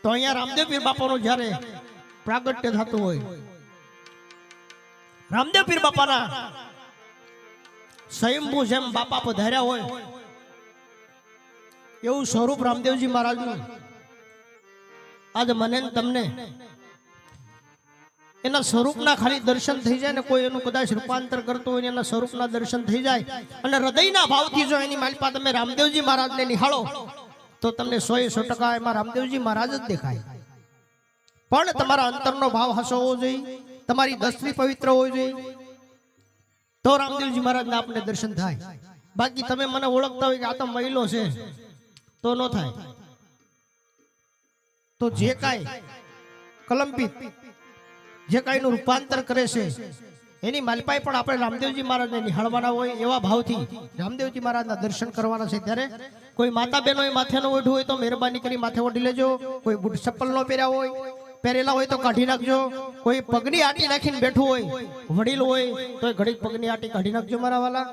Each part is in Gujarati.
તો અહીંયા રામદેવ પીર બાપાનું જ્યારે પ્રાગટ્ય થતું હોય, રામદેવ પીર બાપાના સ્વયંભૂ જેમ બાપા પધાર્યા હોય એવું સ્વરૂપ રામદેવજી મહારાજનું આજે મને ને તમને એના સ્વરૂપના ખાલી દર્શન થઈ જાય ને, કોઈ એનું કદાચ રૂપાંતર કરતો હોય એના સ્વરૂપના દર્શન થઈ જાય અને હૃદયના ભાવથી જો એની માલિપા તમે રામદેવજી મહારાજને નિહાળો તો તમને 100% એમાં રામદેવજી મહારાજ જ દેખાય. પણ તમારા અંતરનો ભાવ હાસો હોવો જોઈએ, તમારી દ્રષ્ટિ પવિત્ર હોવી જોઈએ, તો રામદેવજી મહારાજના આપને દર્શન થાય. બાકી તમે મને ઓળખતા હોય કે આ તો મહિલો છે તો ન થાય. તો જે કાંઈ કલંપિત, જે કાંઈનું રૂપાંતર કરે છે એની માલિપાઈ પણ આપણે રામદેવજી મહારાજને નિહાળવાના હોય એવા ભાવથી રામદેવજી મહારાજના દર્શન કરવાના છે. ત્યારે કોઈ માતા બહેનો માથે ન ઓઢવું હોય તો મહેરબાની કરી માથે ઓઢી લેજો. કોઈ બૂટ ચપ્પલ ન પહેરેલા હોય તો કાઢી નાખજો. કોઈ પગની આટી નાખીને બેઠું હોય, વડીલ હોય તો ઘડી પગની આટી કાઢી નાખજો મારા વાલા.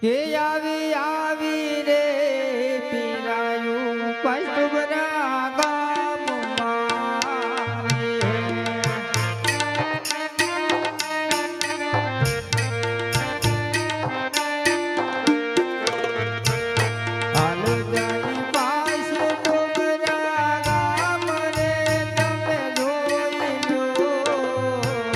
કે આવી આવી રે પીરાયું કષ્ટભરા ગામમાં હાલ જાય પાસ ડોગરા ગામ રે તમે જોઈ લો, તમે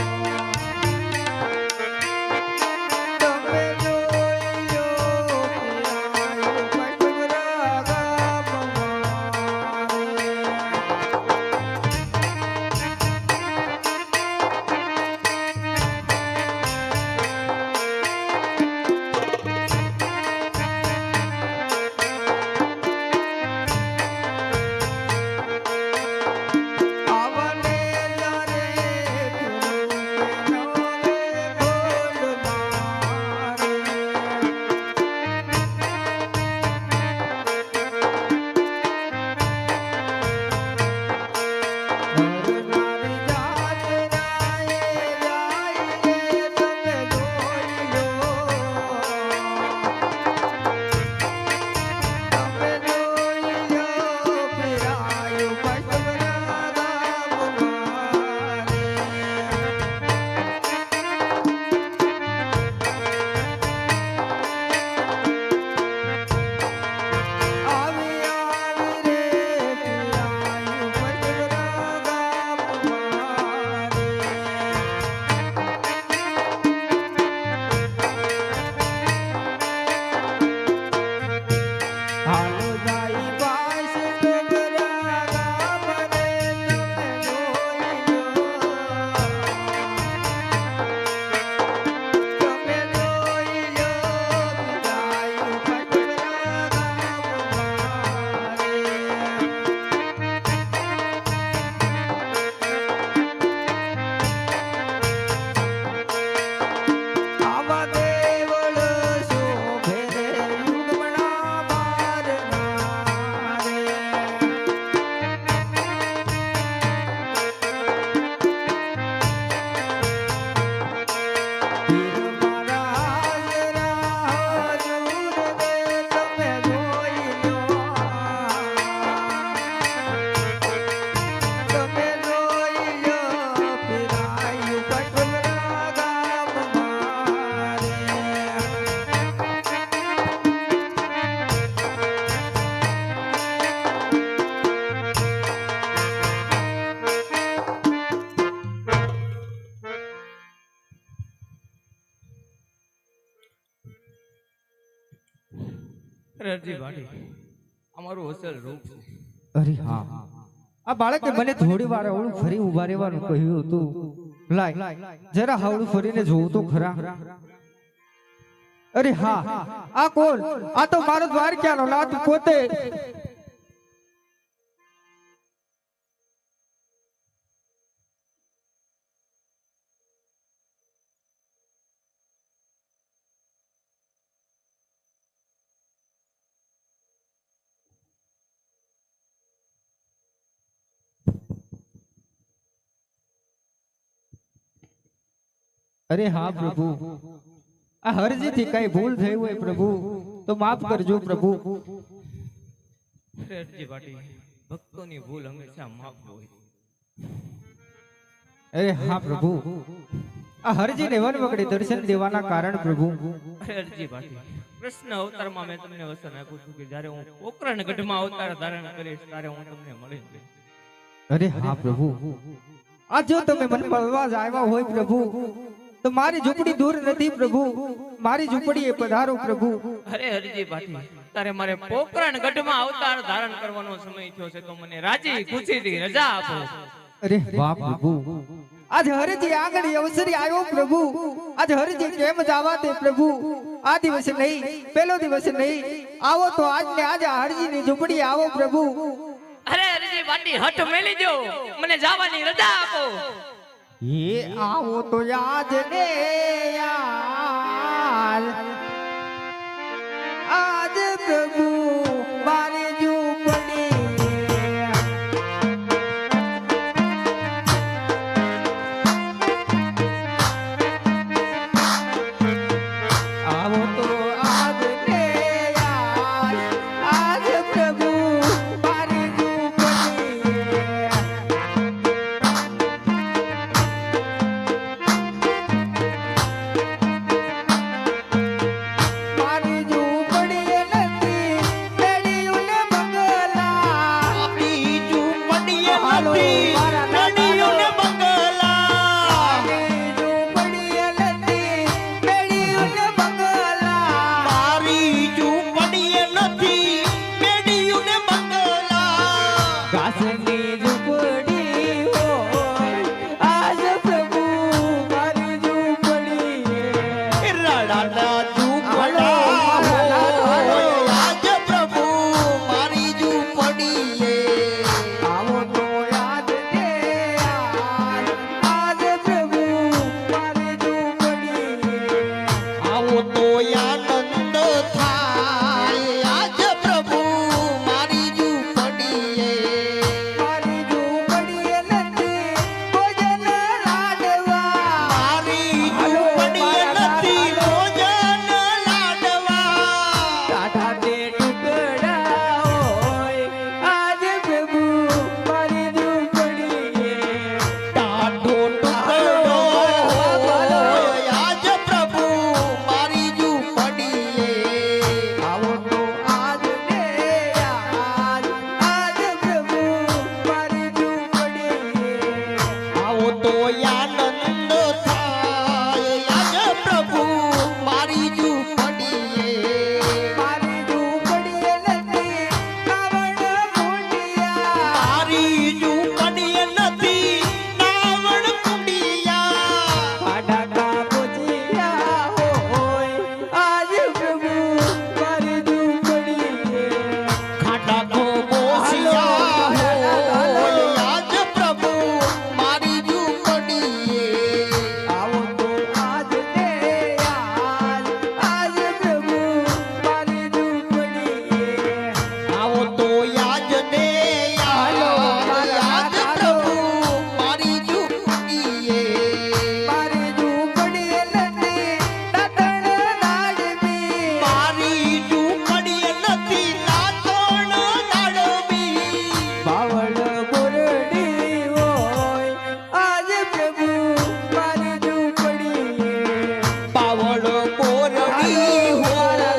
અમારું અસલ રૂપ છે. અરે હા, આ બાળકે મને થોડી વાર હવળું ફરી ઉભા રહેવાનું કહ્યું હતું. લાય જરા હવળું ફરીને જોવું તો ખરા. અરે હા, આ કોણ? આ તો મારો દ્વારકાનો નાથ પોતે. અરે હા પ્રભુ, આ હરજીથી કઈ ભૂલ થઈ હોય પ્રભુ તો માફ કરજો પ્રભુ. અરે અરજી પાટી ભક્તોની ભૂલ હંમેશા માફ હોય. અરે હા પ્રભુ, આ હરજીને વન વગડે દર્શન દેવાના કારણ પ્રભુ. અરે અરજી પાટી કૃષ્ણ અવતારમાં મેં તમને વચન આપ્યું હતું કે જ્યારે હું પોકરણ ગઢમાં અવતાર ધારણ કરીશ ત્યારે હું તમને મળીશ. અરે હા પ્રભુ, આ જો તમે મને મળવા જ આવ્યા હોય પ્રભુ, તો મારી ઝૂંપડી દૂર નથી પ્રભુ, મારી ઝૂંપડીએ પધારો પ્રભુ. અરે હરજી પાટી તારે મારે પોકરણ ગઢમાં અવતાર ધારણ કરવાનો સમય થયો છે તો મને રાજી ખુશીથી રજા આપો. અરે વાહ પ્રભુ, આજ હરજી આગળ અવસરી આવ્યો પ્રભુ, આજ હરજી કેમ જાવા દે પ્રભુ. આ દિવસ નહીં, પેલો દિવસ નહીં, આવો તો આજ ને આજ હરજીની ઝૂંપડી આવો પ્રભુ. અરે હરજી પાટી હઠ મેલી દો, મને જવાની રજા આપો. એ આવો તો યાદ ને યાર, આજ પ્રભુ મારી ઝૂંપડી આવો તો આજ ને યાર, આજ પ્રભુ મારી ઝૂંપડી મારી ઝૂંપડી નથી મેળ્યું ને બંગલા, આપણી ઝૂંપડીએ હાલો, નથી મારા નડિયું ને બંગલા. મારી ઝૂંપડી નથી મેળ્યું ને બંગલા, મારી ઝૂંપડીએ નથી નડિયું ને બંગલા. ઘાસની ઝૂંપડી હોય આજ પ્રભુ મારી ઝૂંપડી. રડાના હાલો, ઝૂંપડા હાલો. હોય આજ પ્રભુ મારી ઝૂંપડીએ. આવો તો યાદ ને યાર, આજ પ્રભુ મારી ઝૂંપડી. આવો તો આનંદ થાય આજ પ્રભુ મારી ઝૂંપડીએ. મારી ઝૂંપડીએ નથી ભોજન લાડવા, મારી ઝૂંપડીએ નથી ભોજન લાડવા. ટાઢા તે ટુકડા હોય આજ પ્રભુ મારી ઝૂંપડીએ. ટાઢો ટુકડો હોય આજ પ્રભુ મારી ઝૂંપડીએ. આવો તો આજ ને યાર, આજ પ્રભુ મારી ઝૂંપડીએ. આવો તો આનંદ થાય આજ પ્રભુ મારી ઝૂંપડીએ. મારી ઝૂંપડીએ નથી કાવડ મુંડિયા, મારી ઝૂંપડીએ નથી નાવણ કુંડિયા. ટાઢા કાપોચિયા હોય આજ પ્રભુ મારી ઝૂંપડીએ. ખાડા ખોબોસિયા હોય આજ પ્રભુ મારી ઝૂંપડીએ. આવો તો આજ ને યાર, આજ પ્રભુ મારી ઝૂંપડીએ. આવો તો યાદ ને યાદ આજ પ્રભુ મારી ઝૂંપડીએ. મારી ઝૂંપડીએ નથી દાતણ લાડવી, મારી ઝૂંપડીએ નથી નાતણ લાડવી. બાવળ બોરડી હોય આજ પ્રભુ મારી ઝૂંપડીએ. પાવડ બોરડી હોય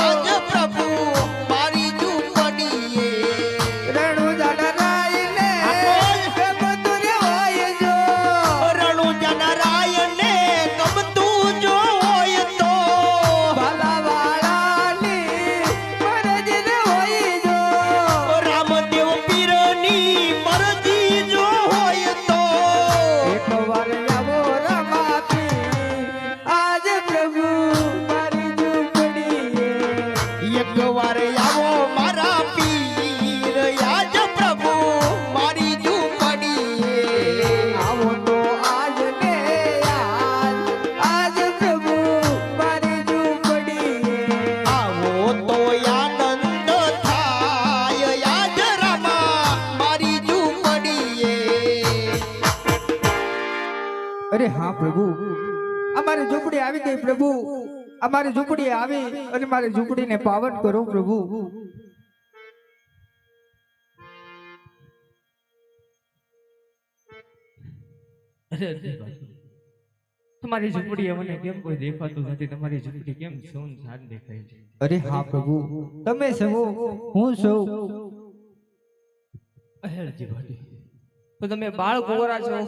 આજ પ્રભુ મારી ઝૂંપડીએ. રણુજા રાયને ગમતું હોય જો, રણુજા રાયને ગમતું જો હોય તો. ભાલાવાળાની ફરજ ને હોય જો, રામદેવ પીરની મરજી જો હોય તો. એકવાર આવો રમાપી આજ પ્રભુ મારી ઝૂંપડીએ. એકવાર આવો મારા પીર આજ પ્રભુ મારી ઝૂંપડીએ. આવો તો આજ ને યાર, આજ પ્રભુ મારી ઝૂંપડીએ. આવો તો આનંદ થાય આજ રામા મારી ઝૂંપડીએ. અરે હા પ્રભુ, અમારી ઝૂંપડી આવી ગઈ પ્રભુ, અમારી ઝૂંપડી આવી અને મારી ઝૂંપડીને પાવન કરો પ્રભુ. અરે હરજીભાઈ, તમારી ઝૂંપડીએ મને કેમ કોઈ દેખાતું નથી? તમારી ઝૂંપડી કેમ સુનસાન દેખાય છે? અરે હા પ્રભુ, તમે સૌ હું સૌ. અરે હરજીભાઈ, તો તમે બાળ કુંવરા છો?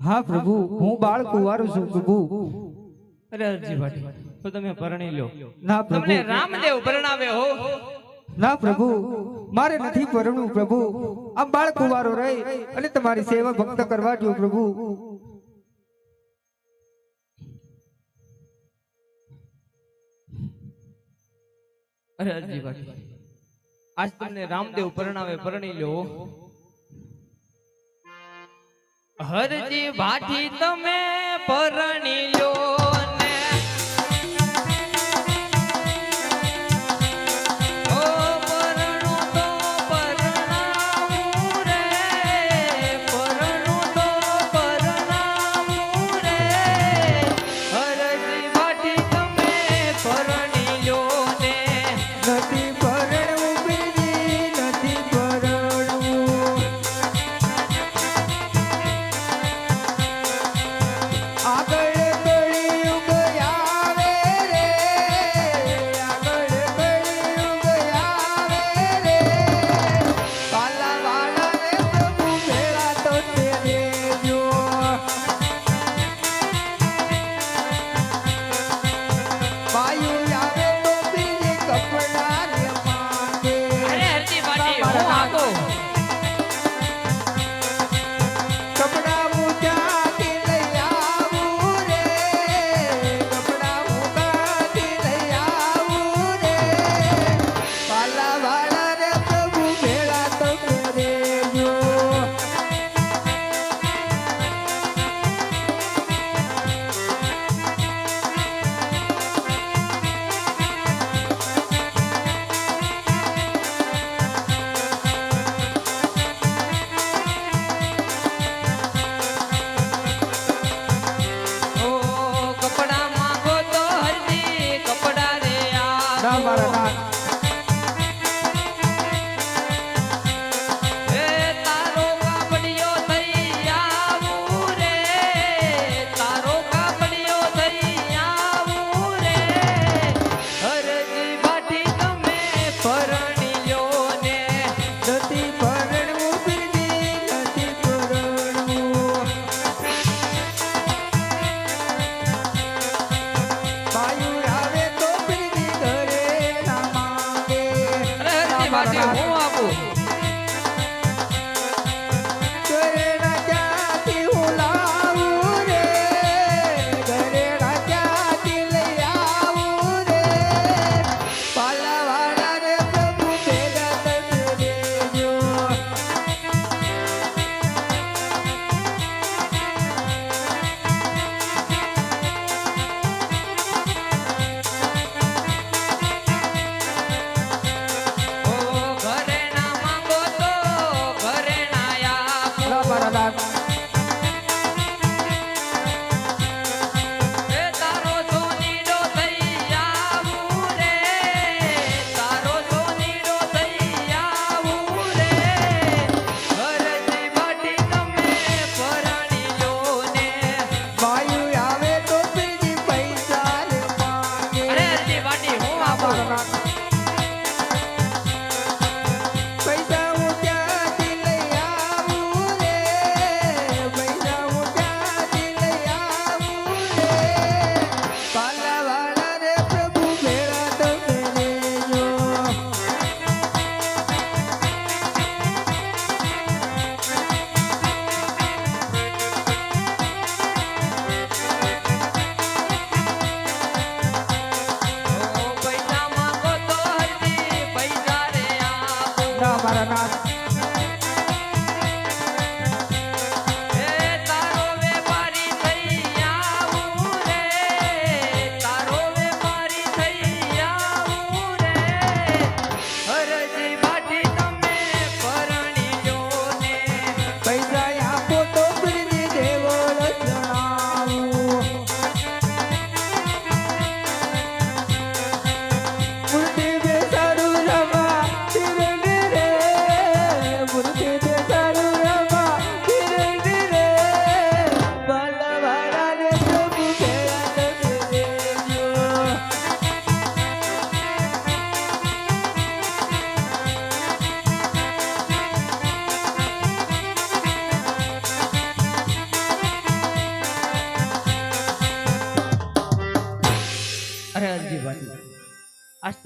હા પ્રભુ, હું બાળ કુંવારો છું પ્રભુ. અરે હરજીભાઈ, તો તમે પરણી લો. ના તમને પ્રભુ, રામદેવ પરણાવે હો. ના પ્રભુ, મારે નથી પરણવું પ્રભુ. આ બાળ કુંવારો રહી અને તમારી સેવા ભક્ત કરવા દો પ્રભુ. અરે હરજીભાઈ, આજ તમને રામદેવ પરણાવે, પરણી લો. હરજી ભાઠી તમે પરણી લો ને ઓ પરણું તો પરણાવું રે, પરણું તો પરણાવું રે. હરજી ભાઠી તમે પરણી લો ને નથી પરણવું બીજી નથી પરણવું. આગળ કળિયુગ આવે રે, આગળ કળિયુગ આવે રે. કાલાવાળા રે પ્રભુ ભેળા તો તે દેજો. વાયુ આવે તો બીજી કપડા રે માંગે. અરે હરજી ભાઠી હું આખો કપડા મૂક્યાથી લઈ આવું રે, કપડા મૂક્યાથી લઈ આવું રે. કાલાવાળા રે પ્રભુ ભેળા તો કરેજો. ઓ કપડા માંગો તો હરજી કપડા રે ના મારા નાથ, એ તારો કાપડિયો થઈ આવું રે, તારો કાપડિયો થઈ આવું રે. હરજી ભાઠી તમે પરણી લો ને નથી પરણવું બીજી નથી પરણવું. વાયુ આવે તો બીજી ઘરે ના માંગે. અરે હરજી ભાઠી હું આપું ઘરેણા ક્યાંથી હું લાવું રે, ઘરેણા ક્યાંથી લઈ આવું રે. પાલાવાળા રે પ્રભુ ભેગા તમે દેજો. ઓ ઘરે ના માંગો તો ઘરે ના આપું. ના મારા નાથ, એ તારો સોનીડો થઈ આવું રે, તારો સોનીડો થઈ આવું રે. હરજી ભાઠી તમે પરણી લો ને વાયુ આવે તો બીજી પૈસા રે માંગે. અરે હરજી ભાઠી હું ના આપું મારા નાથ, પૈસા હું ક્યાંથી લઈ આવું રે, પૈસા હું ક્યાંથી લઈ આવું રે. પાલાવાળા રે પ્રભુ ભેળા તમે દેજો. ઓ પૈસા માંગો તો હરજી પૈસા રે આપું. ના મારા નાથ, એ તારો વેપારી થઈ આવું રે, તારો વેપારી થઈ આવું રે. હરજી ભાઠી તમે પરણી લો ને પૈસા આપો તો બીજી દેવો જણાવું. મૂર્તિ બેસાડું રમા તિરંગ રે,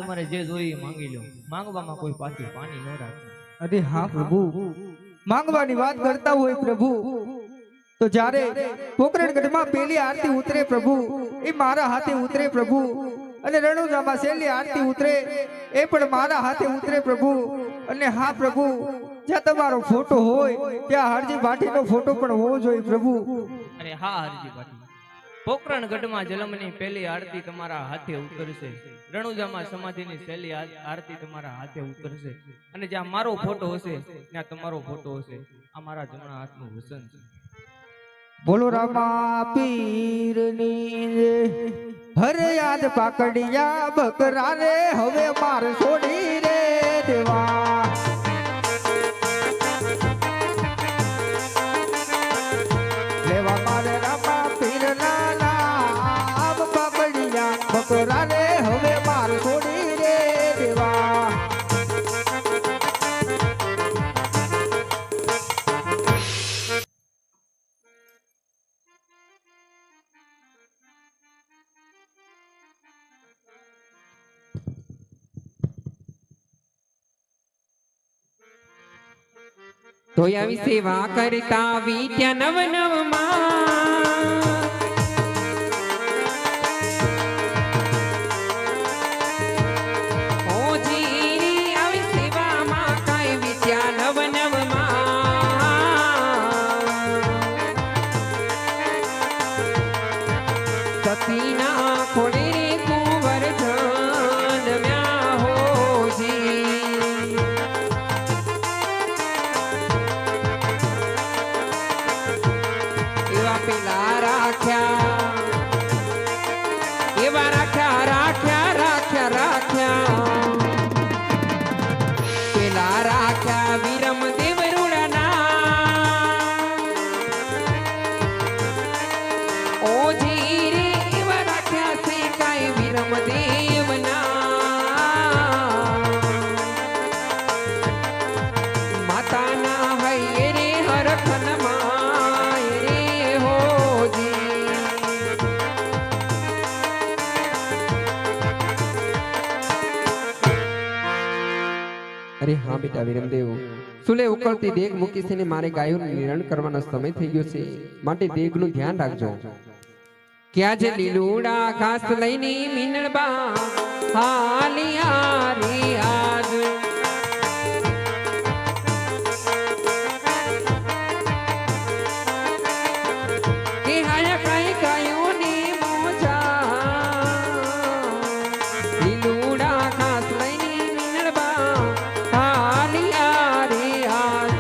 તમારે જે જોઈએ એ માંગી લો, માંગવામાં કોઈ પાછી પાણી ન રાખે. અરે હા પ્રભુ, માંગવાની વાત કરતા હોય પ્રભુ, તો જ્યારે પોકરણગઢમાં પહેલી આરતી ઉતરે પ્રભુ, એ મારા હાથે ઉતરે પ્રભુ, અને રણુજામાં છેલ્લી આરતી ઉતરે એ પણ મારા હાથે ઉતરે પ્રભુ. અને હા પ્રભુ, જ્યાં તમારો ફોટો હોય ત્યાં હરજી ભાટીનો ફોટો પણ હોવો જોઈએ પ્રભુ. અરે હા હરજી ભાટી, પોકરણગઢમાં જન્મની પહેલી આરતી તમારા હાથે ઉતરશે, રણુજામાં સમાધિની છેલ્લી આરતી તમારા હાથે ઉતરશે, અને જ્યાં મારો ફોટો હશે ત્યાં તમારો ફોટો હશે. આ મારા જમણા હાથનું વચન છે. બોલો રામા પીરની હરે યાદ પાકડિયા બકરા રે, હવે માર છોડી રે દેવા. લેવા મારે રામા પીરના નામ, પાકડિયા બકરા રે, હવે માર છોડી રે દેવા. તો આવી સેવા કરતા વિદ્યા નવ નવમાં, ઓ જીરી આવી સેવામાં કાંઈ વિદ્યા નવ નવમાં, સતીના ખોડે રે કુંવર જન્મ્યા હોજી. પેલા રાખ્યા, એવા રાખ્યા રાખ્યા રાખ્યા રાખ્યા, પેલા રાખ્યા વિરમ દેવ રૂડાના, ઓજી રે એવા રાખ્યા છે કાંઈ વિરમ દેવના, માતાના હૈયે રે હરખનમાં અરે હા બેટા વિરમદેવ, સુલે ઉકળતી દેગ મૂકી છે ને મારે ગાયોનું નિરણ કરવાનો સમય થઈ ગયો છે, માટે દેગનું ધ્યાન રાખજો. ક્યાં જે લીલુડા ઘાસ લઈને મીનળબા હાલિયા રે આજ, કે હાયા કાંઈ ગાયોની મોજા, લીલુડા ઘાસ લઈને મીનળબા હાલિયા રે આજ.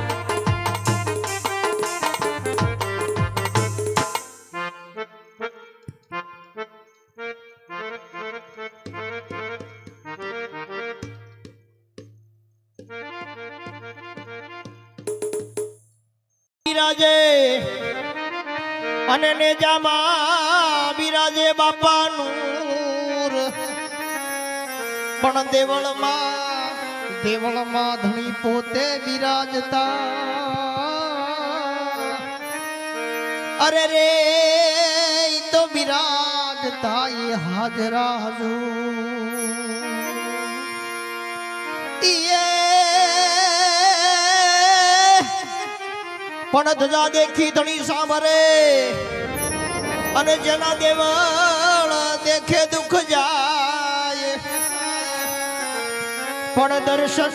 બિરાજે અને નેજામાં બિરાજે બાપાનું, પણ દેવળમાં ધણી પોતે બિરાજતા. અરે રે ઈ તો બિરાજતા એ હાજરા હજૂર, પણ ધજા દેખી ધણી સાંભરે, અને જેના દેવળ દેખે દુઃખ જાય, પણ દર્શન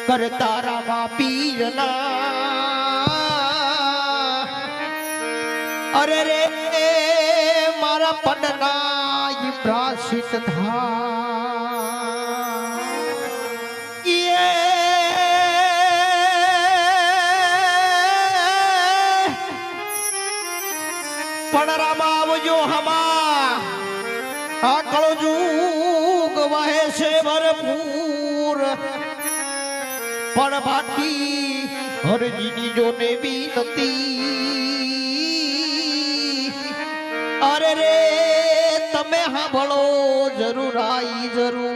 કરતા રામા પીરના. અરે રે મારા પન્ના ઈ પ્રાશિત પણ રામા આવજો હમા, આ કળજુગ વહે છે ભરપૂર, પણ ભાટી હરજીની જોને વિનતી. અરે રે તમે સાંભળો જરૂર આઈ જરૂર.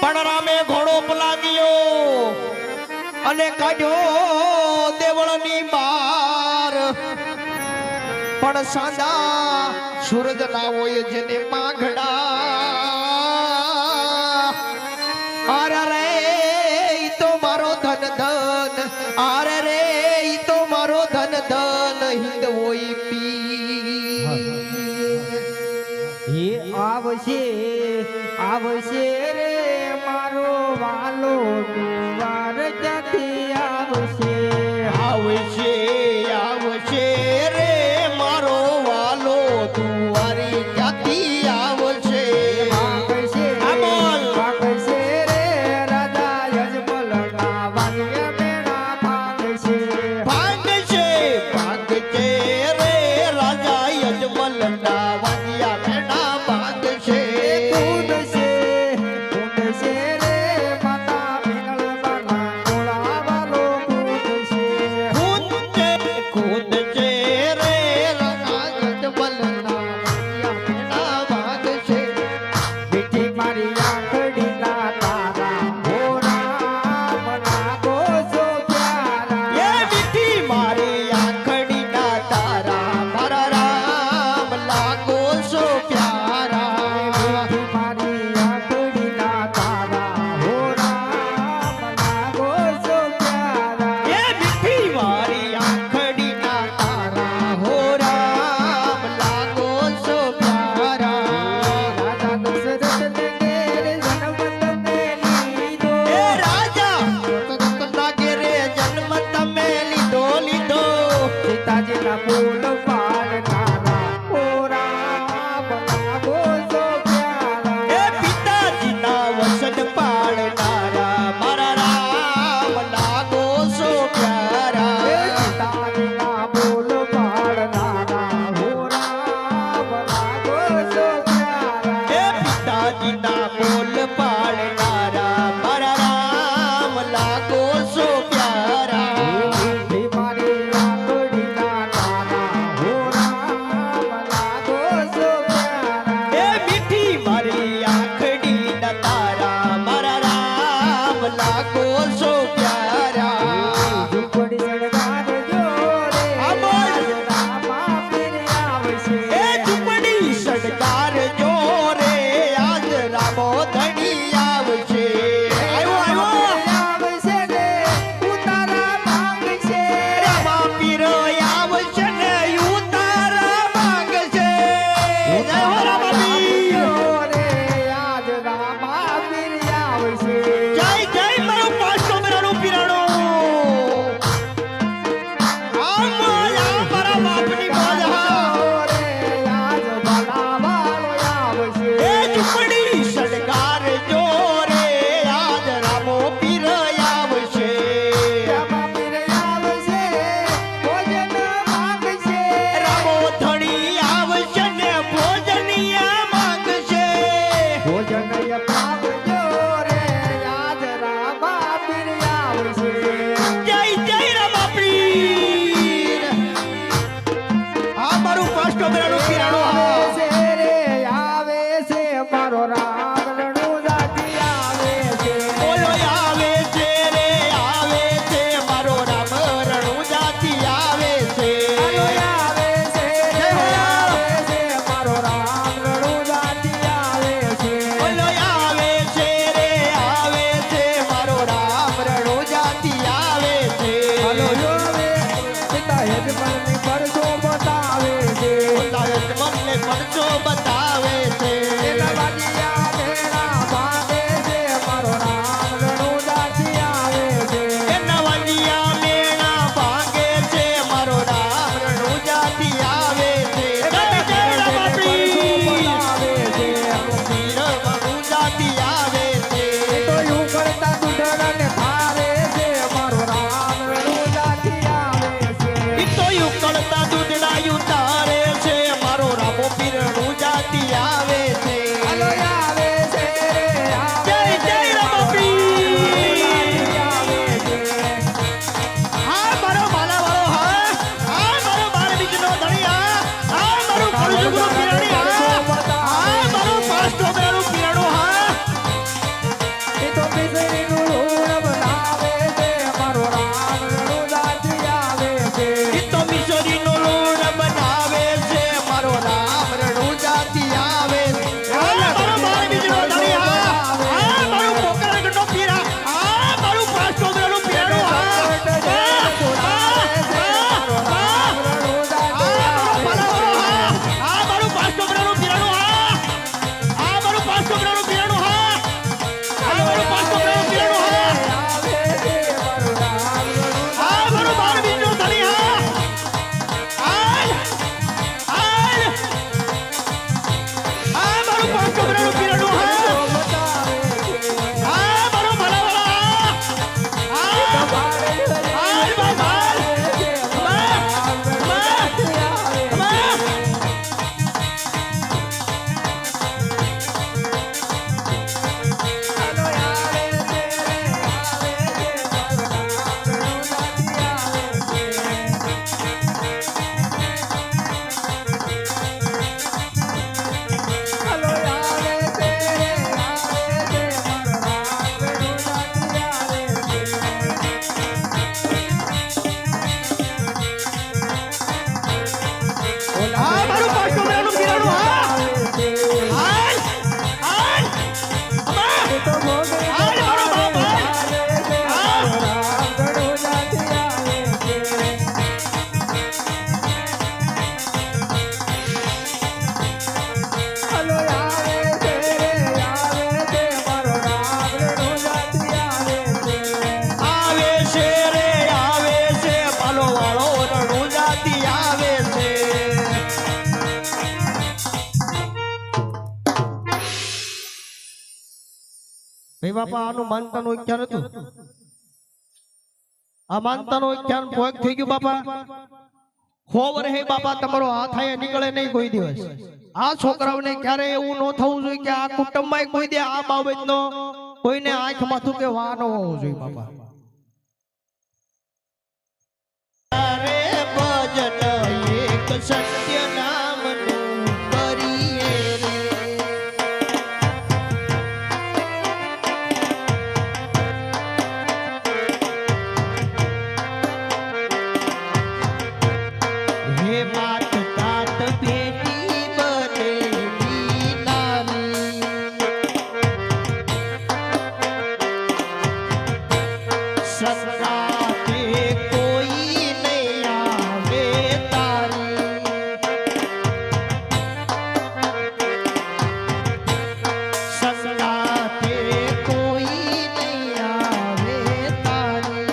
પણ રામે ઘોડો પલાગ્યો અને કાઢ્યો પણ સાંજા સૂરજ ના હોય જેને માગડા અરે રે ઈ તો મારો ધન ધન અરે રે ઈ તો મારો ધન ધન હિંદ હોય પી હે આવશે રે મારો વાલો દુવાર ક્યાંથી આવશે આવશે આવશે રે મારો વાલો તુવારી ક્યાંથી આવશે ભાગશે બોલ. ભાગશે રે રાજા યજમલના વાગ્ય મેળા ભાગશે ભાગશે ભાગશે રે રાજા યજમલના વાગ્યા મેણા ભાગશે કૂદશે કૂદશે રે માતા મેળવાના ગોળા વાલો કૂદશે કૂદશે કૂદશે રે રાજા યજમલના વાગ્યા મેણા ભાગશે બેટી મારી આંખડીના તારા હોરા મના ગોસો પ્યારા એ મીઠી મારી આંખડીના તારા મારા રામ લાગો છો પ્યારા મારી આંખડીના તારા હોરા મના ગોસો પ્યારા એ મીઠી મારી આંખડીના તારા હો રામ લાગો છો પ્યારા રાજા દશરથને ઘેર જન્મ તમે લીધો એ રાજા દશરથના ઘેરે જન્મ તમે લીધો લીધો સીતાજીના ફૂલ પાડનારા હોરા મના ગોસો પ્યારા એ પિતાજીના વસન પાળનારા મારા રામ લાગો છો પ્યારા સીતાજીના ફૂલ પાડનારા હોરા મના ગોસો પ્યારા એ પિતાજીના બોલ પાડનારા મારા રામ લાગો છો પ્યારા હે મારી આંગળીના તારા હોરા મના ગોસો પ્યારા એ મીઠી મારી આંખડીના તારા મારા રામ લાગો છો પ્યારા ઝૂંપડી સળગાડજો રે આ બોલ. રામા ફેર આવશે એ ઝૂંપડી સડકાર જો રે આજ રામો ધણી આવશે આવ્યો આવ્યો આવશે રે ઉતારા માંગશે રામા પીરો આવશે ને ઉતારા માંગશે જય હો રામા પીર. રે આજ રામા ફેર આવશે જય જય મારો 500 મેરાનું પીરાણું આમ બોલ, આમ મારા બાપની બોલ હા. રે આજ ભલાવાળો આવશે એ ઝૂંપડી સડકાર જો રે આજ રામો પીર આવશે રામા ફેર આવશે ભોજન માંગશે રામો ધણી આવશે ને ભોજનિયા માંગશે ભોજનય પાવજો રે આજ રામા ફેર આવશે જય જય રામા પીર આ મારું 500 મેરાનું પીરાણું હા. આવે છે મારો રામ રણુ જાતી આવે છે બોલો આવે છે રે આવે છે મારો રામ રણુજાથી આવે છે આવે છે જય હો રામ. આવે છે મારો રામ રણુ જાતી આવે છે બોલો આવે છે રે આવે છે મારો રામ રણુજાથી આવે છે હલો જોવે પિતા યજમાનને કરજો બતાવે છે મને પડછો બતાવે છે એના વાડિયા ભેળા ભાગે છે મારો રામ રણુ જાતી આવે છે એના વાડિયા મેણા ભાગે છે મારો રામ રણુજાથી આવે છે જય જય રામા પીર. આવે છે પીર રણુજાથી આવે છે તો યુ કરતા દુધડાને થારે છે મારો રામ રણુ જાતી આવે છે ઈ તો યુકળતા દૂધડા યુતારે છે મારો રામો પીર રણુજાથી ભાઈ બાપા આનું માનતાનું ઉચ્ચાર હતું આ માનતાનું ઉચ્ચાર પોક થઈ ગયું બાપા હોવર હે બાપા તમારો હાથ આયા નીકળે નહીં કોઈ દિવસ આ છોકરાઓને ક્યારે એવું ન થવું જોઈએ કે આ કુટુંબમાં કોઈ દે આ બાબતનો કોઈને આંખ માથું કે વા ન હોવું જોઈએ બાપા અરે ભજન એક સત્ય નામનું કરીએ રે હે માત તાત બેટી બનેલી નારી સંગાતે કોઈ નહીં આવે તારી સંગાતે કોઈ નહીં આવે તારી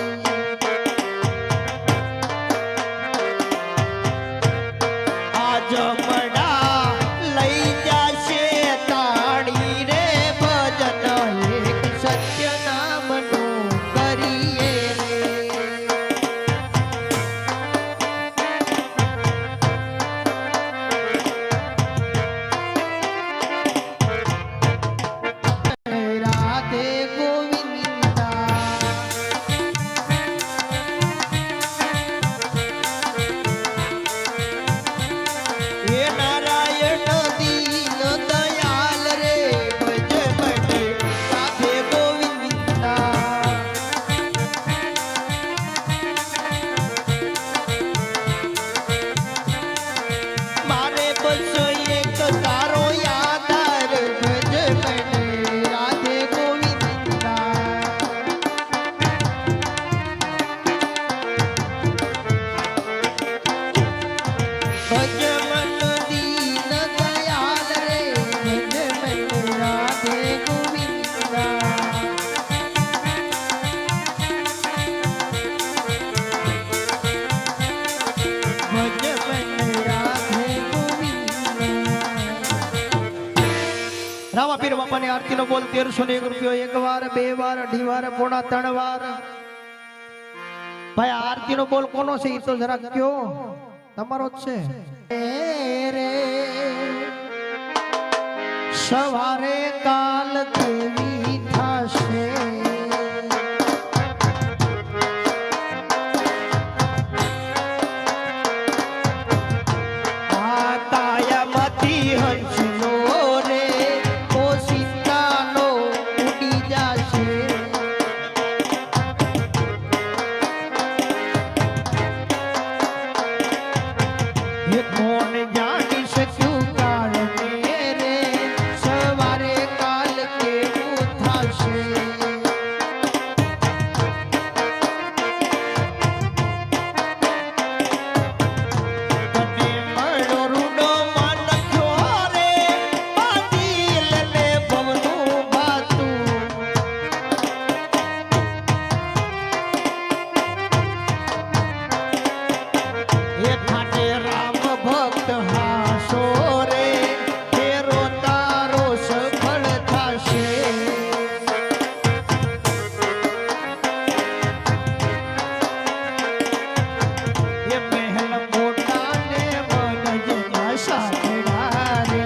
આજ મડા લઈ જાશે તાળી રે ભજન એક સત્ય નામનું કરીએ રે રાધે ગોવિંદા હે નારાયણ દીન દયાલ રે ભજ ભજ રાધે ગોવિંદા મારે બસ એક તારો યાદાર ભજ ભજ રાધે ગોવિંદા ભજ મન દીન દયાલ રે ભજ મન રાધે ગોવિંદા ભજ મન રાધે ગોવિંદા રામાપીર બાપાની આરતીનો બોલ 1301 રૂપિયો એક વાર બે વાર અઢી વાર પોણા ત્રણ વાર ભાઈ આરતીનો બોલ કોનો છે એ તો જરાક કયો તમારો જ છે રે સવારે કાલ કેવી થશે આ કાયામાંથી હંસલો રે ઓસિતાનો ઉડી જશે ये कौन जानी सक्યું કાળને રે સવારે કાલ કેવું થશે તને મળો રૂડો માં લખ્યો રે બાંધી લે ભવનું બાતું એ ઠાઠે રામ ભક્ત હાસો રે તેરો તારો સફળ થશે એ મહેલ મોટા ને મનજના સાધડા રે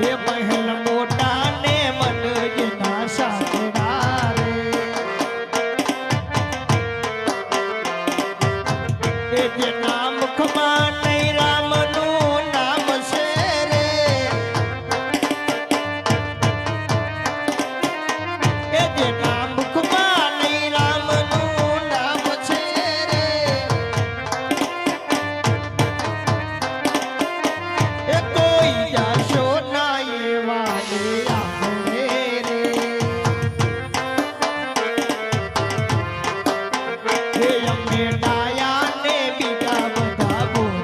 એ મહેલ મોટા ને મનજના સાધડા રે એ જે નામ ખમા નહીં રામનું નામ છે રે એ જે નામ ખમા નહીં રામનું નામ છે રે એ કોઈ જાશો ના એવા ને આપણે રે હે અમે ડાયા ને બીજા બધા બોલ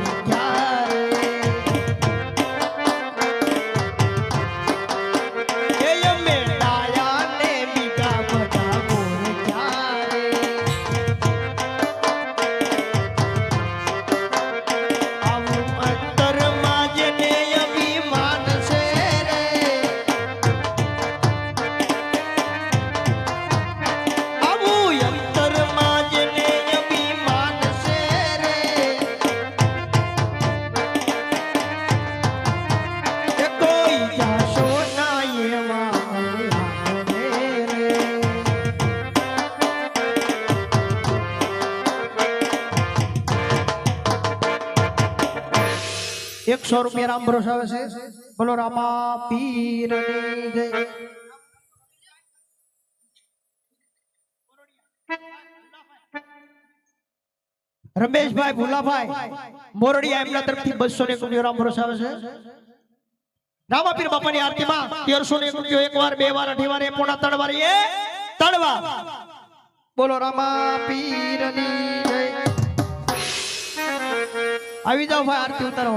₹100 રામ ભરોસા આવે છે. બોલો રામા પીરની જય. રમેશભાઈ ભુલાભાઈ મોરડિયા એમના તરફથી 201 રામ ભરોસા આવે છે. રામાપીર બાપાની આરતીમાં 1301 એક વાર, 2 વાર, 8 વાર, 1 પોણા 3 વાર, 3 વાર. બોલો રામાપીરની જય. આવી જાઓ ભાઈ, આરતી ઉતારો.